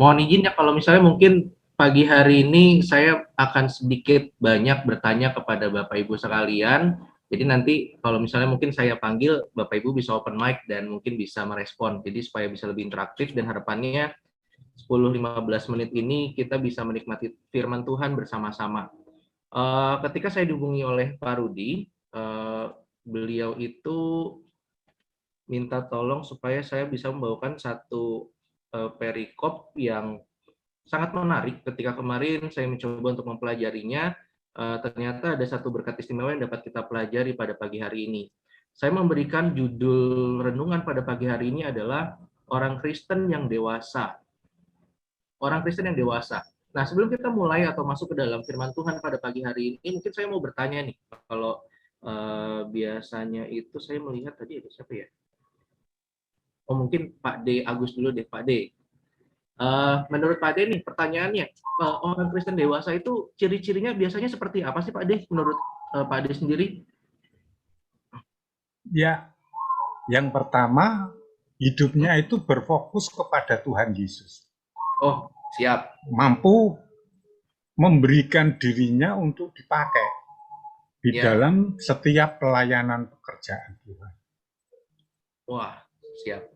Mohon izin ya kalau misalnya mungkin pagi hari ini saya akan sedikit banyak bertanya kepada Bapak Ibu sekalian. Jadi nanti kalau misalnya mungkin saya panggil, Bapak Ibu bisa open mic dan mungkin bisa merespon. Jadi supaya bisa lebih interaktif dan harapannya 10-15 menit ini kita bisa menikmati firman Tuhan bersama-sama. Ketika saya dihubungi oleh Pak Rudi, beliau itu minta tolong supaya saya bisa membawakan satu perikop yang sangat menarik. Ketika kemarin saya mencoba untuk mempelajarinya, ternyata ada satu berkat istimewa yang dapat kita pelajari pada pagi hari ini. Saya memberikan judul renungan pada pagi hari ini adalah orang Kristen yang dewasa. Orang Kristen yang dewasa. Nah, sebelum kita mulai atau masuk ke dalam firman Tuhan pada pagi hari ini, mungkin saya mau bertanya nih, kalau biasanya itu saya melihat tadi ada siapa ya? Oh, mungkin Pak D. Agus dulu deh, Pak D. Menurut Pak D nih, pertanyaannya, orang Kristen dewasa itu ciri-cirinya biasanya seperti apa sih Pak D, menurut Pak D sendiri? Ya, yang pertama, hidupnya itu berfokus kepada Tuhan Yesus. Oh, siap. Mampu memberikan dirinya untuk dipakai di dalam setiap pelayanan pekerjaan Tuhan. Wah, siap.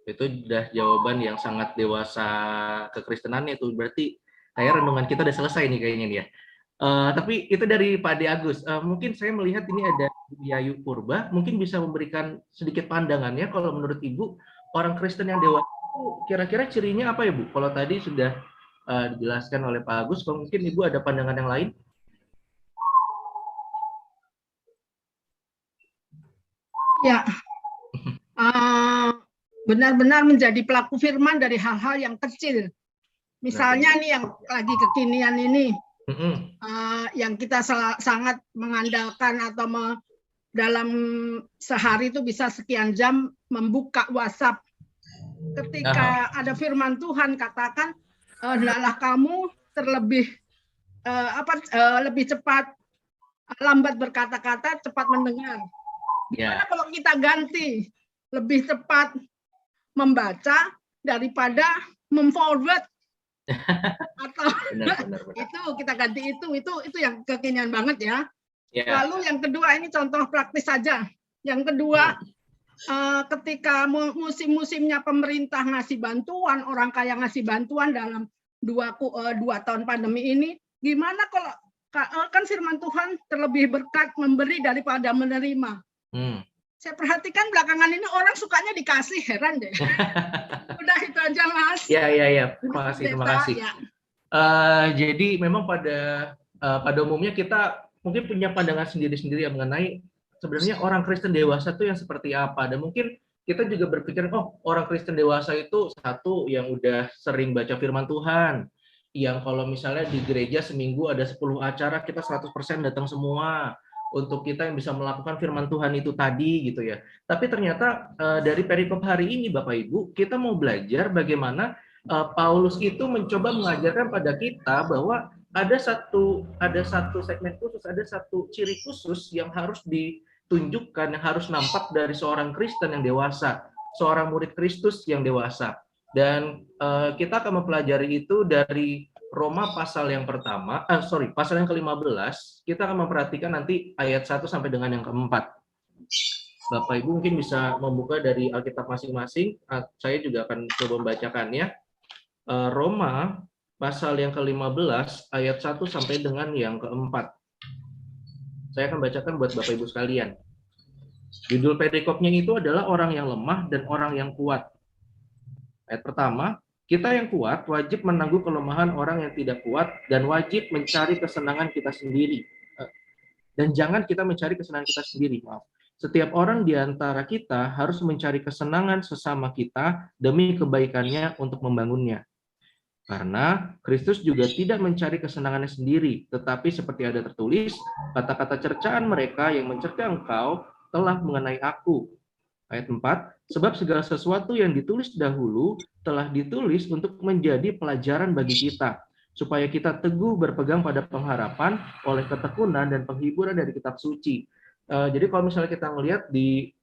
Itu udah jawaban yang sangat dewasa kekristenannya itu. Berarti kayak renungan kita udah selesai nih kayaknya nih ya. Tapi itu dari Pak De Agus. Mungkin saya melihat ini ada Yayu Purba, mungkin bisa memberikan sedikit pandangannya kalau menurut Ibu, orang Kristen yang dewasa itu kira-kira cirinya apa ya Bu? Kalau tadi sudah dijelaskan oleh Pak Agus, kalau mungkin Ibu ada pandangan yang lain? Ya, benar-benar menjadi pelaku firman dari hal-hal yang kecil. Misalnya nih yang lagi kekinian ini, yang kita sangat mengandalkan atau dalam sehari itu bisa sekian jam membuka WhatsApp. Ketika ada firman Tuhan katakan, hendaklah kamu terlebih lebih cepat lambat berkata-kata, cepat mendengar. Gimana kalau kita ganti lebih cepat membaca daripada memforward atau benar. Itu kita ganti itu yang kekinian banget ya. Lalu yang kedua ini contoh praktis saja. Yang kedua ketika musim-musimnya pemerintah ngasih bantuan, orang kaya ngasih bantuan dalam 2 tahun pandemi ini, gimana kalau kan firman Tuhan terlebih berkat memberi daripada menerima. Saya perhatikan belakangan ini orang sukanya dikasih, heran deh. Udah itu aja Mas. Ya. Terima kasih. Ya. Jadi memang pada umumnya kita mungkin punya pandangan sendiri-sendiri yang mengenai sebenarnya orang Kristen dewasa itu yang seperti apa. Dan mungkin kita juga berpikir, oh orang Kristen dewasa itu satu yang udah sering baca firman Tuhan, yang kalau misalnya di gereja seminggu ada 10 acara, kita 100% datang semua. Untuk kita yang bisa melakukan firman Tuhan itu tadi gitu ya. Tapi ternyata dari perikop hari ini Bapak Ibu, kita mau belajar bagaimana Paulus itu mencoba mengajarkan pada kita bahwa ada satu segmen khusus, ada satu ciri khusus yang harus ditunjukkan, yang harus nampak dari seorang Kristen yang dewasa, seorang murid Kristus yang dewasa. Dan kita akan mempelajari itu dari Roma pasal yang pertama, pasal yang ke-15, kita akan memperhatikan nanti ayat 1 sampai dengan yang ke-4. Bapak Ibu mungkin bisa membuka dari Alkitab masing-masing, saya juga akan coba membacakannya. Roma pasal yang ke-15 ayat 1 sampai dengan yang ke-4. Saya akan bacakan buat Bapak Ibu sekalian. Judul perikopnya itu adalah orang yang lemah dan orang yang kuat. Ayat pertama, kita yang kuat wajib menangguh kelemahan orang yang tidak kuat dan wajib mencari kesenangan kita sendiri. Dan jangan kita mencari kesenangan kita sendiri, maaf. Setiap orang di antara kita harus mencari kesenangan sesama kita demi kebaikannya untuk membangunnya. Karena Kristus juga tidak mencari kesenangannya sendiri, tetapi seperti ada tertulis, kata-kata cercaan mereka yang mencerca engkau telah mengenai aku. Ayat 4, sebab segala sesuatu yang ditulis dahulu telah ditulis untuk menjadi pelajaran bagi kita, supaya kita teguh berpegang pada pengharapan oleh ketekunan dan penghiburan dari kitab suci. Jadi kalau misalnya kita melihat di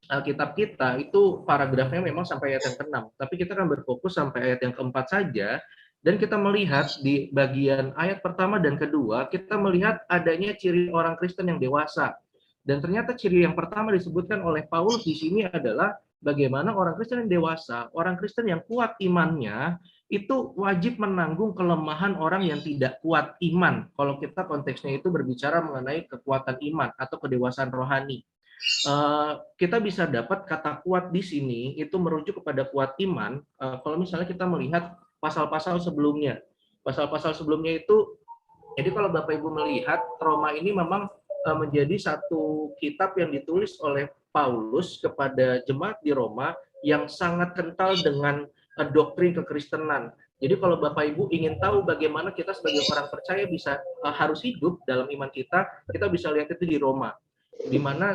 Alkitab kita itu paragrafnya memang sampai ayat yang ke-6, tapi kita akan berfokus sampai ayat yang ke-4 saja, dan kita melihat di bagian ayat pertama dan kedua, kita melihat adanya ciri orang Kristen yang dewasa. Dan ternyata ciri yang pertama disebutkan oleh Paulus di sini adalah bagaimana orang Kristen yang dewasa, orang Kristen yang kuat imannya, itu wajib menanggung kelemahan orang yang tidak kuat iman. Kalau kita konteksnya itu berbicara mengenai kekuatan iman atau kedewasaan rohani. Kita bisa dapat kata kuat di sini itu merujuk kepada kuat iman. Kalau misalnya kita melihat pasal-pasal sebelumnya, pasal-pasal sebelumnya itu, jadi kalau Bapak Ibu melihat Roma ini memang menjadi satu kitab yang ditulis oleh Paulus kepada jemaat di Roma yang sangat kental dengan doktrin kekristenan. Jadi kalau Bapak Ibu ingin tahu bagaimana kita sebagai orang percaya bisa harus hidup dalam iman kita bisa lihat itu di Roma. Di mana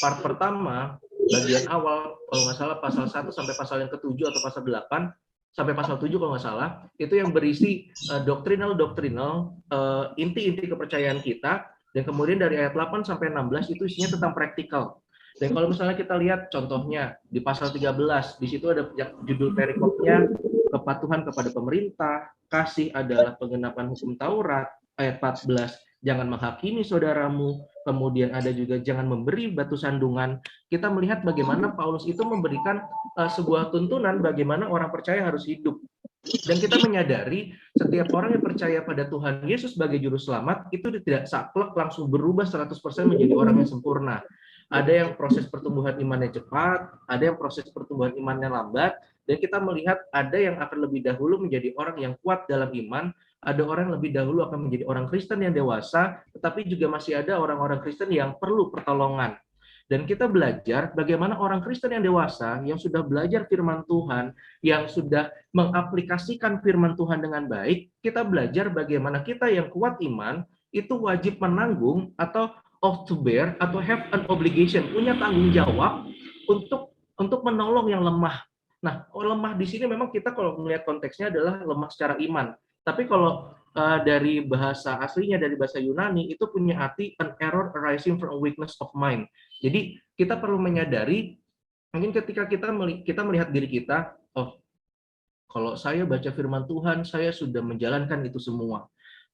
part pertama, bagian awal, kalau nggak salah pasal 1 sampai pasal yang ke-7 atau pasal 8, sampai pasal 7 kalau nggak salah, itu yang berisi doktrinal, inti-inti kepercayaan kita, dan kemudian dari ayat 8 sampai 16 itu isinya tentang praktikal. Dan kalau misalnya kita lihat contohnya, di pasal 13, di situ ada judul perikopnya, kepatuhan kepada pemerintah, kasih adalah penggenapan hukum Taurat, ayat 14, jangan menghakimi saudaramu, kemudian ada juga jangan memberi batu sandungan. Kita melihat bagaimana Paulus itu memberikan sebuah tuntunan bagaimana orang percaya harus hidup. Dan kita menyadari setiap orang yang percaya pada Tuhan Yesus sebagai juru selamat itu tidak saklek langsung berubah 100% menjadi orang yang sempurna. Ada yang proses pertumbuhan imannya cepat, ada yang proses pertumbuhan imannya lambat, dan kita melihat ada yang akan lebih dahulu menjadi orang yang kuat dalam iman, ada orang yang lebih dahulu akan menjadi orang Kristen yang dewasa, tetapi juga masih ada orang-orang Kristen yang perlu pertolongan. Dan kita belajar bagaimana orang Kristen yang dewasa, yang sudah belajar firman Tuhan, yang sudah mengaplikasikan firman Tuhan dengan baik, kita belajar bagaimana kita yang kuat iman, itu wajib menanggung atau ought to bear, atau have an obligation, punya tanggung jawab untuk menolong yang lemah. Nah, lemah di sini memang kita kalau melihat konteksnya adalah lemah secara iman. Tapi kalau dari bahasa aslinya, dari bahasa Yunani, itu punya arti an error arising from a weakness of mind. Jadi kita perlu menyadari, mungkin ketika kita melihat diri kita, oh, kalau saya baca firman Tuhan, saya sudah menjalankan itu semua.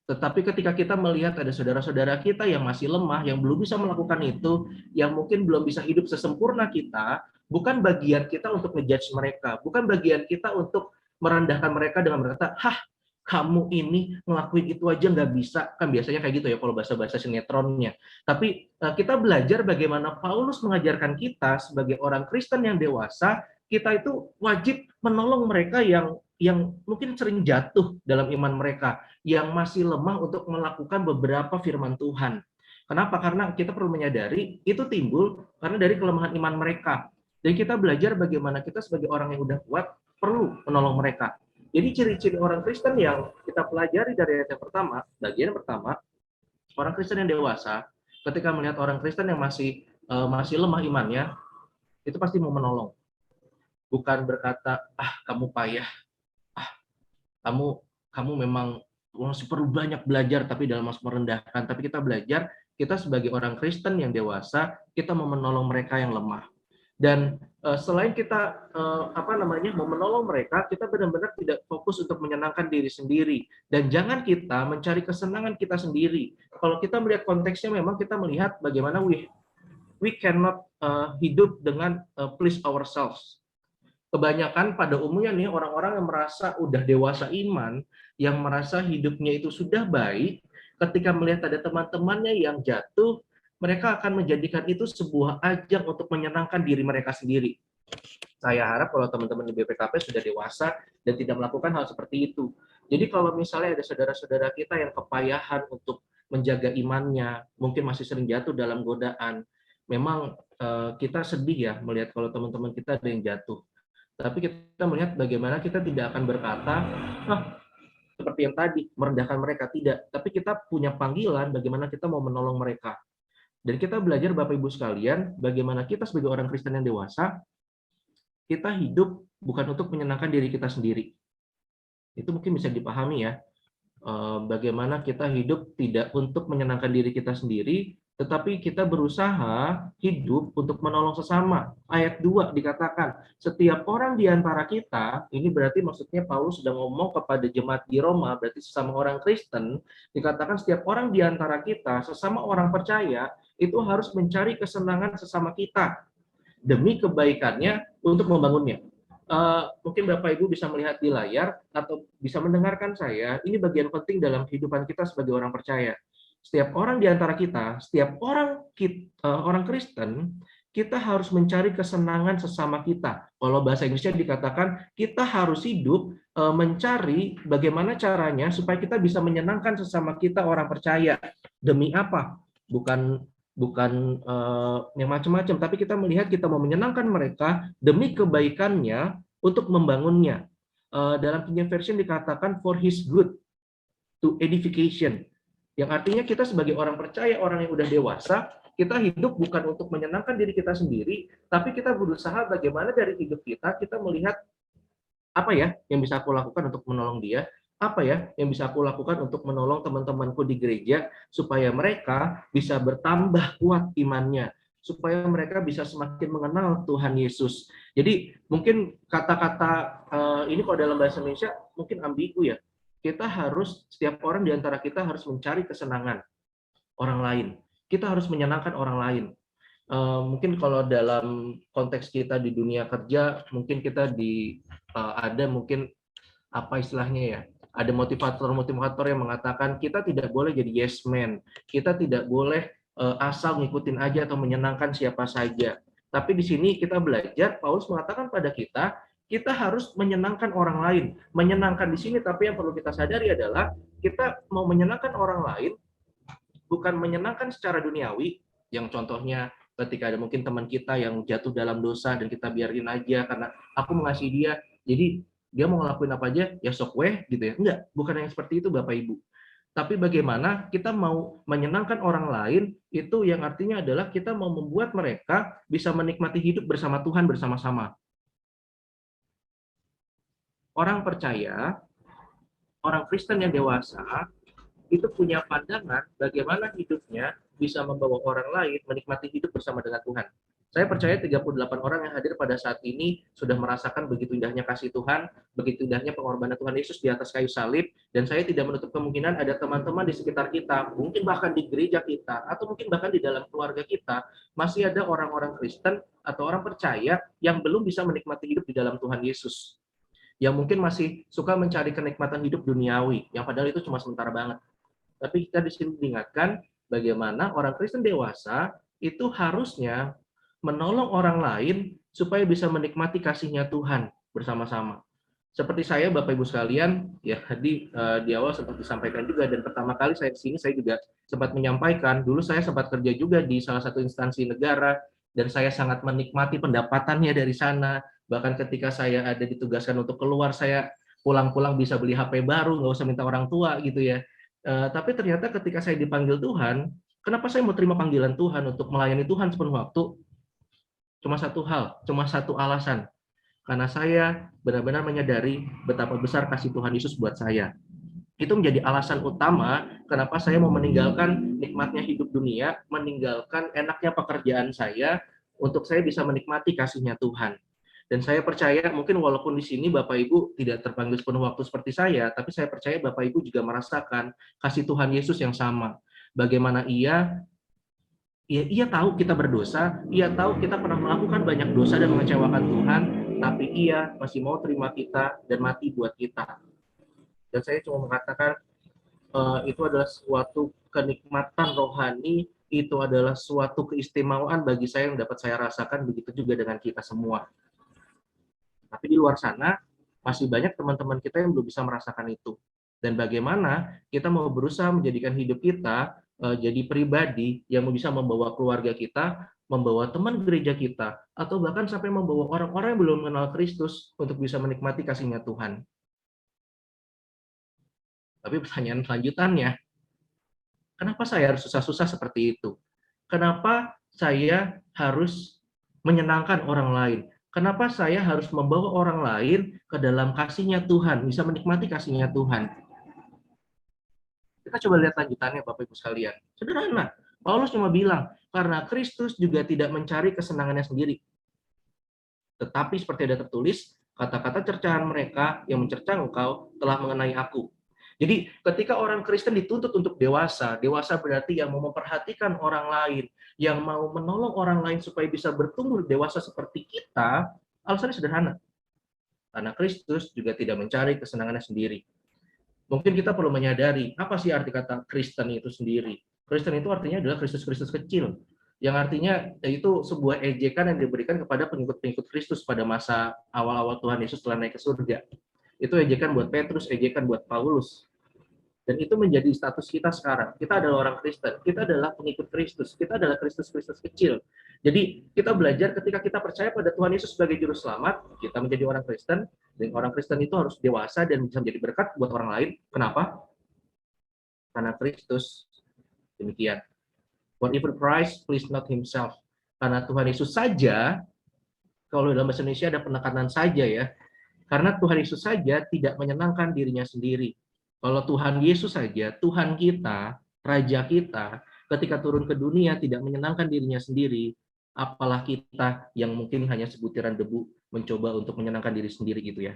Tetapi ketika kita melihat ada saudara-saudara kita yang masih lemah, yang belum bisa melakukan itu, yang mungkin belum bisa hidup sesempurna kita, bukan bagian kita untuk ngejudge mereka, bukan bagian kita untuk merendahkan mereka dengan berkata, hah, kamu ini ngelakuin itu aja nggak bisa, kan biasanya kayak gitu ya kalau bahasa-bahasa sinetronnya. Tapi kita belajar bagaimana Paulus mengajarkan kita sebagai orang Kristen yang dewasa, kita itu wajib menolong mereka yang mungkin sering jatuh dalam iman mereka, yang masih lemah untuk melakukan beberapa firman Tuhan. Kenapa? Karena kita perlu menyadari itu timbul karena dari kelemahan iman mereka. Dan kita belajar bagaimana kita sebagai orang yang udah kuat perlu menolong mereka. Jadi ciri-ciri orang Kristen yang kita pelajari dari ayat yang pertama, bagian pertama, orang Kristen yang dewasa, ketika melihat orang Kristen yang masih lemah imannya, itu pasti mau menolong. Bukan berkata, kamu payah, kamu memang masih perlu banyak belajar, tapi dalam maksud merendahkan. Tapi kita belajar, kita sebagai orang Kristen yang dewasa, kita mau menolong mereka yang lemah. Dan selain kita mau menolong mereka, kita benar-benar tidak fokus untuk menyenangkan diri sendiri, dan jangan kita mencari kesenangan kita sendiri. Kalau kita melihat konteksnya, memang kita melihat bagaimana we cannot hidup dengan please ourselves. Kebanyakan pada umumnya nih orang-orang yang merasa udah dewasa iman, yang merasa hidupnya itu sudah baik, ketika melihat ada teman-temannya yang jatuh, mereka akan menjadikan itu sebuah ajang untuk menyenangkan diri mereka sendiri. Saya harap kalau teman-teman di BPKP sudah dewasa dan tidak melakukan hal seperti itu. Jadi kalau misalnya ada saudara-saudara kita yang kepayahan untuk menjaga imannya, mungkin masih sering jatuh dalam godaan, memang kita sedih ya melihat kalau teman-teman kita ada yang jatuh. Tapi kita melihat bagaimana kita tidak akan berkata, seperti yang tadi, merendahkan mereka, tidak. Tapi kita punya panggilan bagaimana kita mau menolong mereka. Dan kita belajar Bapak Ibu sekalian, bagaimana kita sebagai orang Kristen yang dewasa, kita hidup bukan untuk menyenangkan diri kita sendiri. Itu mungkin bisa dipahami ya. Bagaimana kita hidup tidak untuk menyenangkan diri kita sendiri, tetapi kita berusaha hidup untuk menolong sesama. Ayat 2 dikatakan, setiap orang di antara kita, ini berarti maksudnya Paulus sedang ngomong kepada jemaat di Roma, berarti sesama orang Kristen, dikatakan setiap orang di antara kita, sesama orang percaya, itu harus mencari kesenangan sesama kita, demi kebaikannya untuk membangunnya. Mungkin Bapak Ibu bisa melihat di layar, atau bisa mendengarkan saya, ini bagian penting dalam kehidupan kita sebagai orang percaya. Setiap orang di antara kita, setiap orang Kristen, kita harus mencari kesenangan sesama kita. Kalau bahasa Inggrisnya dikatakan, kita harus hidup mencari bagaimana caranya supaya kita bisa menyenangkan sesama kita orang percaya. Demi apa? Bukan yang macam-macam, tapi kita melihat kita mau menyenangkan mereka demi kebaikannya untuk membangunnya. Dalam King James Version dikatakan for his good, to edification. Yang artinya kita sebagai orang percaya, orang yang udah dewasa, kita hidup bukan untuk menyenangkan diri kita sendiri, tapi kita berusaha bagaimana dari hidup kita melihat apa ya yang bisa aku lakukan untuk menolong dia, apa ya yang bisa aku lakukan untuk menolong teman-temanku di gereja, supaya mereka bisa bertambah kuat imannya, supaya mereka bisa semakin mengenal Tuhan Yesus. Jadi mungkin kata-kata ini kalau dalam bahasa Indonesia mungkin ambigu ya. Kita harus, setiap orang di antara kita harus mencari kesenangan orang lain. Kita harus menyenangkan orang lain. Mungkin kalau dalam konteks kita di dunia kerja, mungkin kita ada mungkin apa istilahnya ya, ada motivator yang mengatakan kita tidak boleh jadi yes man, kita tidak boleh asal ngikutin aja atau menyenangkan siapa saja. Tapi di sini kita belajar, Paulus mengatakan pada kita harus menyenangkan orang lain. Menyenangkan di sini, tapi yang perlu kita sadari adalah kita mau menyenangkan orang lain, bukan menyenangkan secara duniawi, yang contohnya ketika ada mungkin teman kita yang jatuh dalam dosa dan kita biarin aja karena aku mengasihi dia, jadi dia mau ngelakuin apa aja, ya sok weh gitu ya. Enggak, bukan yang seperti itu Bapak Ibu. Tapi bagaimana kita mau menyenangkan orang lain, itu yang artinya adalah kita mau membuat mereka bisa menikmati hidup bersama Tuhan bersama-sama. Orang percaya, orang Kristen yang dewasa, itu punya pandangan bagaimana hidupnya bisa membawa orang lain menikmati hidup bersama dengan Tuhan. Saya percaya 38 orang yang hadir pada saat ini sudah merasakan begitu indahnya kasih Tuhan, begitu indahnya pengorbanan Tuhan Yesus di atas kayu salib, dan saya tidak menutup kemungkinan ada teman-teman di sekitar kita, mungkin bahkan di gereja kita, atau mungkin bahkan di dalam keluarga kita, masih ada orang-orang Kristen atau orang percaya yang belum bisa menikmati hidup di dalam Tuhan Yesus. Yang mungkin masih suka mencari kenikmatan hidup duniawi, yang padahal itu cuma sementara banget. Tapi kita di sini diingatkan bagaimana orang Kristen dewasa itu harusnya menolong orang lain supaya bisa menikmati kasih-Nya Tuhan bersama-sama. Seperti saya, Bapak Ibu sekalian, ya tadi di awal sempat disampaikan juga, dan pertama kali saya kesini saya juga sempat menyampaikan, dulu saya sempat kerja juga di salah satu instansi negara, dan saya sangat menikmati pendapatannya dari sana. Bahkan ketika saya ada ditugaskan untuk keluar, saya pulang-pulang bisa beli HP baru, nggak usah minta orang tua gitu ya. Tapi ternyata ketika saya dipanggil Tuhan, kenapa saya mau terima panggilan Tuhan untuk melayani Tuhan sepenuh waktu? Cuma satu hal, cuma satu alasan. Karena saya benar-benar menyadari betapa besar kasih Tuhan Yesus buat saya. Itu menjadi alasan utama kenapa saya mau meninggalkan nikmatnya hidup dunia, meninggalkan enaknya pekerjaan saya, untuk saya bisa menikmati kasih-Nya Tuhan. Dan saya percaya mungkin walaupun di sini Bapak Ibu tidak terpanggil sepenuh waktu seperti saya, tapi saya percaya Bapak Ibu juga merasakan kasih Tuhan Yesus yang sama. Bagaimana ia tahu kita berdosa, ia tahu kita pernah melakukan banyak dosa dan mengecewakan Tuhan, tapi ia masih mau terima kita dan mati buat kita. Dan saya cuma mengatakan itu adalah suatu kenikmatan rohani, itu adalah suatu keistimewaan bagi saya yang dapat saya rasakan, begitu juga dengan kita semua. Tapi di luar sana, masih banyak teman-teman kita yang belum bisa merasakan itu. Dan bagaimana kita mau berusaha menjadikan hidup kita jadi pribadi yang bisa membawa keluarga kita, membawa teman gereja kita, atau bahkan sampai membawa orang-orang yang belum mengenal Kristus untuk bisa menikmati kasih-Nya Tuhan. Tapi pertanyaan selanjutannya, kenapa saya harus susah-susah seperti itu? Kenapa saya harus menyenangkan orang lain? Kenapa saya harus membawa orang lain ke dalam kasih-Nya Tuhan, bisa menikmati kasih-Nya Tuhan? Kita coba lihat lanjutannya Bapak Ibu sekalian. Sederhana, Paulus cuma bilang, karena Kristus juga tidak mencari kesenangannya sendiri. Tetapi seperti ada tertulis, kata-kata cercaan mereka yang mencerca engkau telah mengenai aku. Jadi ketika orang Kristen dituntut untuk dewasa, dewasa berarti yang mau memperhatikan orang lain, yang mau menolong orang lain supaya bisa bertumbuh dewasa seperti kita, alasannya sederhana. Karena Kristus juga tidak mencari kesenangannya sendiri. Mungkin kita perlu menyadari, apa sih arti kata Kristen itu sendiri? Kristen itu artinya adalah Kristus-Kristus kecil, yang artinya yaitu sebuah ejekan yang diberikan kepada pengikut-pengikut Kristus pada masa awal-awal Tuhan Yesus telah naik ke surga. Itu ejekan buat Petrus, ejekan buat Paulus. Dan itu menjadi status kita sekarang. Kita adalah orang Kristen, kita adalah pengikut Kristus, kita adalah Kristus-Kristus kecil. Jadi kita belajar ketika kita percaya pada Tuhan Yesus sebagai juru selamat, kita menjadi orang Kristen, dan orang Kristen itu harus dewasa dan bisa menjadi berkat buat orang lain. Kenapa? Karena Kristus demikian. Whatever Christ, please not himself. Karena Tuhan Yesus saja, kalau dalam bahasa Indonesia ada penekanan saja ya, karena Tuhan Yesus saja tidak menyenangkan dirinya sendiri. Kalau Tuhan Yesus saja, Tuhan kita, Raja kita, ketika turun ke dunia tidak menyenangkan dirinya sendiri, apalah kita yang mungkin hanya sebutiran debu mencoba untuk menyenangkan diri sendiri gitu ya.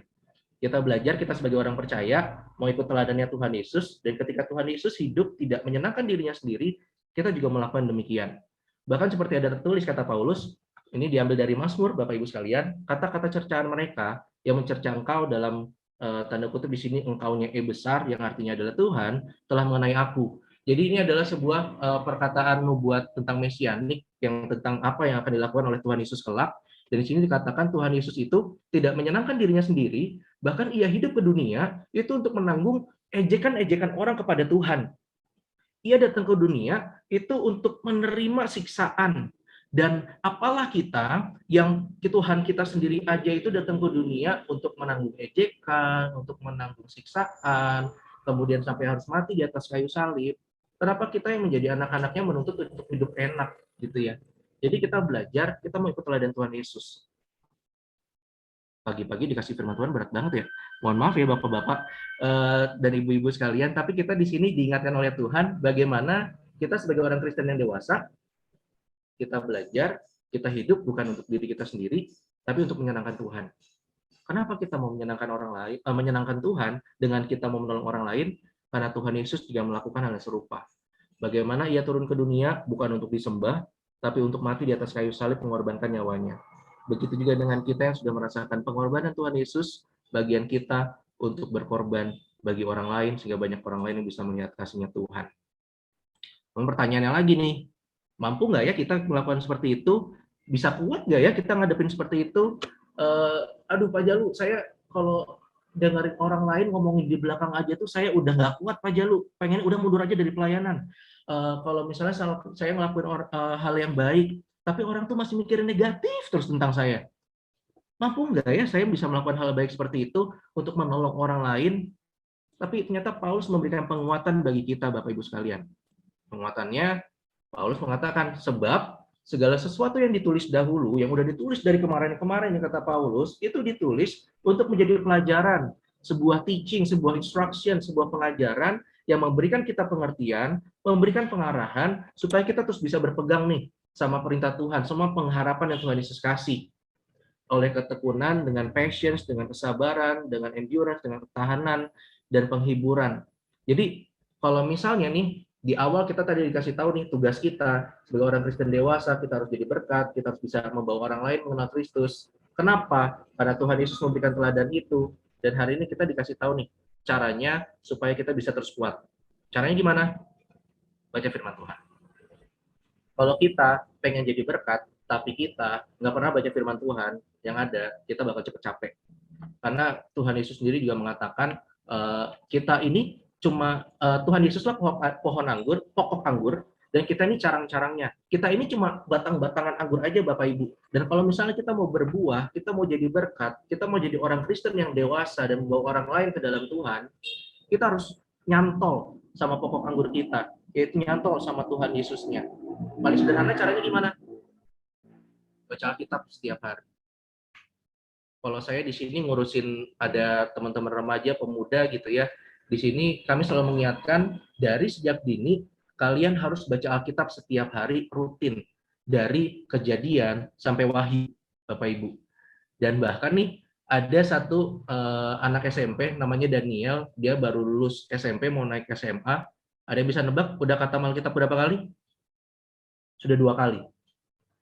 Kita belajar, kita sebagai orang percaya, mau ikut teladannya Tuhan Yesus, dan ketika Tuhan Yesus hidup tidak menyenangkan dirinya sendiri, kita juga melakukan demikian. Bahkan seperti ada tertulis kata Paulus, ini diambil dari Mazmur, Bapak Ibu sekalian, kata-kata cercaan mereka yang mencerca engkau dalam tanda kutip di sini engkaunya besar yang artinya adalah Tuhan telah mengenai aku. Jadi ini adalah sebuah perkataan nubuat tentang mesianik yang tentang apa yang akan dilakukan oleh Tuhan Yesus kelak. Dan di sini dikatakan Tuhan Yesus itu tidak menyenangkan dirinya sendiri, bahkan ia hidup ke dunia itu untuk menanggung ejekan-ejekan orang kepada Tuhan. Ia datang ke dunia itu untuk menerima siksaan. Dan apalah kita yang Tuhan kita sendiri aja itu datang ke dunia untuk menanggung ejekan, untuk menanggung siksaan, kemudian sampai harus mati di atas kayu salib. Kenapa kita yang menjadi anak-anaknya menuntut untuk hidup enak gitu ya? Jadi kita belajar, kita mau ikut teladan Tuhan Yesus. Pagi-pagi dikasih firman Tuhan berat banget ya. Mohon maaf ya Bapak-bapak dan Ibu-ibu sekalian, tapi kita di sini diingatkan oleh Tuhan bagaimana kita sebagai orang Kristen yang dewasa, kita belajar, kita hidup bukan untuk diri kita sendiri, tapi untuk menyenangkan Tuhan. Kenapa kita mau menyenangkan orang lain, menyenangkan Tuhan dengan kita mau menolong orang lain? Karena Tuhan Yesus juga melakukan hal yang serupa. Bagaimana ia turun ke dunia bukan untuk disembah, tapi untuk mati di atas kayu salib mengorbankan nyawanya. Begitu juga dengan kita yang sudah merasakan pengorbanan Tuhan Yesus, bagian kita untuk berkorban bagi orang lain, sehingga banyak orang lain yang bisa melihat kasih-Nya Tuhan. Pertanyaannya lagi nih, mampu nggak ya kita melakukan seperti itu? Bisa kuat nggak ya kita ngadepin seperti itu? Aduh Pak Jalu, saya kalau dengerin orang lain ngomongin di belakang aja tuh saya udah nggak kuat Pak Jalu, pengen udah mundur aja dari pelayanan. Kalau misalnya saya ngelakuin hal yang baik, tapi orang tuh masih mikirin negatif terus tentang saya. Mampu nggak ya saya bisa melakukan hal baik seperti itu untuk menolong orang lain? Tapi ternyata Paulus memberikan penguatan bagi kita Bapak Ibu sekalian. Penguatannya, Paulus mengatakan, sebab segala sesuatu yang ditulis dahulu, yang udah ditulis dari kemarin-kemarin, yang kata Paulus, itu ditulis untuk menjadi pelajaran, sebuah teaching, sebuah instruction, sebuah pengajaran yang memberikan kita pengertian, memberikan pengarahan, supaya kita terus bisa berpegang nih sama perintah Tuhan, semua pengharapan yang Tuhan Yesus kasih. Oleh ketekunan, dengan patience, dengan kesabaran, dengan endurance, dengan ketahanan, dan penghiburan. Jadi, kalau misalnya nih, di awal kita tadi dikasih tahu nih tugas kita sebagai orang Kristen dewasa, kita harus jadi berkat, kita harus bisa membawa orang lain mengenal Kristus. Kenapa? Karena Tuhan Yesus memberikan teladan itu. Dan hari ini kita dikasih tahu nih caranya supaya kita bisa terus kuat. Caranya gimana? Baca firman Tuhan. Kalau kita pengen jadi berkat, tapi kita nggak pernah baca firman Tuhan, yang ada kita bakal cepet capek. Karena Tuhan Yesus sendiri juga mengatakan kita ini cuma Tuhan Yesuslah pohon anggur, pokok anggur, dan kita ini carang-carangnya. Kita ini cuma batang-batangan anggur aja Bapak Ibu. Dan kalau misalnya kita mau berbuah, kita mau jadi berkat, kita mau jadi orang Kristen yang dewasa dan membawa orang lain ke dalam Tuhan, kita harus nyantol sama pokok anggur kita, yaitu nyantol sama Tuhan Yesusnya. Paling sederhana caranya gimana? Baca Alkitab setiap hari. Kalau saya di sini ngurusin ada teman-teman remaja, pemuda gitu ya. Di sini kami selalu mengingatkan dari sejak dini kalian harus baca Alkitab setiap hari rutin, dari Kejadian sampai Wahyu, Bapak Ibu. Dan bahkan nih, ada satu anak SMP namanya Daniel, dia baru lulus SMP mau naik SMA. Ada yang bisa nebak udah khatam Alkitab berapa kali? Sudah 2 kali.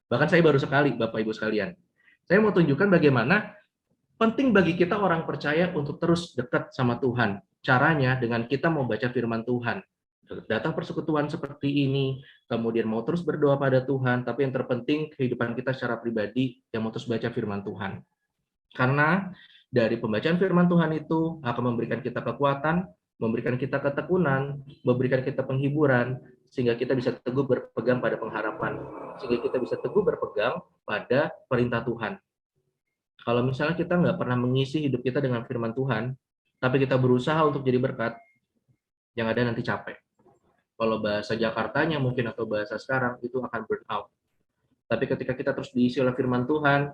Bahkan saya baru sekali, Bapak Ibu sekalian. Saya mau tunjukkan bagaimana penting bagi kita orang percaya untuk terus dekat sama Tuhan. Caranya dengan kita mau baca firman Tuhan. Datang persekutuan seperti ini, kemudian mau terus berdoa pada Tuhan, tapi yang terpenting kehidupan kita secara pribadi yang mau terus baca firman Tuhan. Karena dari pembacaan firman Tuhan itu akan memberikan kita kekuatan, memberikan kita ketekunan, memberikan kita penghiburan, sehingga kita bisa teguh berpegang pada pengharapan, sehingga kita bisa teguh berpegang pada perintah Tuhan. Kalau misalnya kita nggak pernah mengisi hidup kita dengan firman Tuhan, tapi kita berusaha untuk jadi berkat, yang ada nanti capek. Kalau bahasa Jakartanya mungkin atau bahasa sekarang, itu akan burn out. Tapi ketika kita terus diisi oleh firman Tuhan,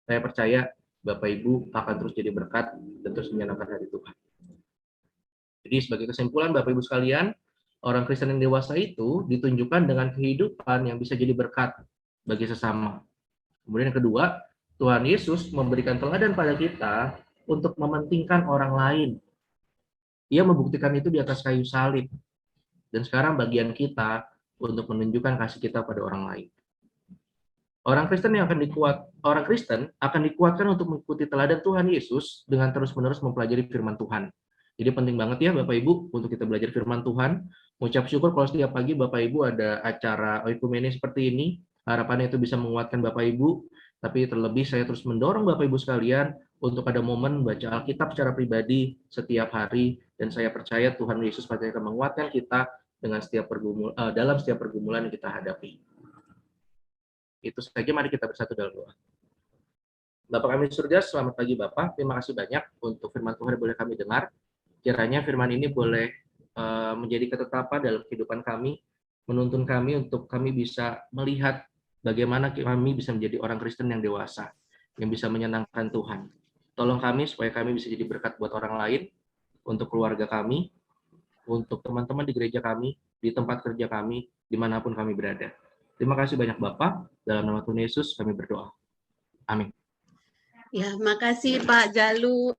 saya percaya Bapak Ibu akan terus jadi berkat dan terus menyenangkan hati Tuhan. Jadi sebagai kesimpulan Bapak Ibu sekalian, orang Kristen yang dewasa itu ditunjukkan dengan kehidupan yang bisa jadi berkat bagi sesama. Kemudian yang kedua, Tuhan Yesus memberikan teladan pada kita untuk mementingkan orang lain. Ia membuktikan itu di atas kayu salib. Dan sekarang bagian kita untuk menunjukkan kasih kita pada orang lain. Orang Kristen akan dikuatkan untuk mengikuti teladan Tuhan Yesus dengan terus-menerus mempelajari firman Tuhan. Jadi penting banget ya Bapak Ibu untuk kita belajar firman Tuhan. Mengucap syukur kalau setiap pagi Bapak Ibu ada acara oikumene seperti ini. Harapannya itu bisa menguatkan Bapak Ibu. Tapi terlebih saya terus mendorong Bapak Ibu sekalian untuk ada momen baca Alkitab secara pribadi setiap hari. Dan saya percaya Tuhan Yesus pasti akan menguatkan kita dengan dalam setiap pergumulan yang kita hadapi. Itu saja, mari kita bersatu dalam doa. Bapa kami di surga, selamat pagi Bapak. Terima kasih banyak untuk firman Tuhan yang boleh kami dengar. Kiranya firman ini boleh menjadi ketetapan dalam kehidupan kami, menuntun kami untuk kami bisa melihat bagaimana kami bisa menjadi orang Kristen yang dewasa, yang bisa menyenangkan Tuhan. Tolong kami supaya kami bisa jadi berkat buat orang lain, untuk keluarga kami, untuk teman-teman di gereja kami, di tempat kerja kami, dimanapun kami berada. Terima kasih banyak Bapak. Dalam nama Tuhan Yesus kami berdoa. Amin. Ya, makasih Pak Jalu.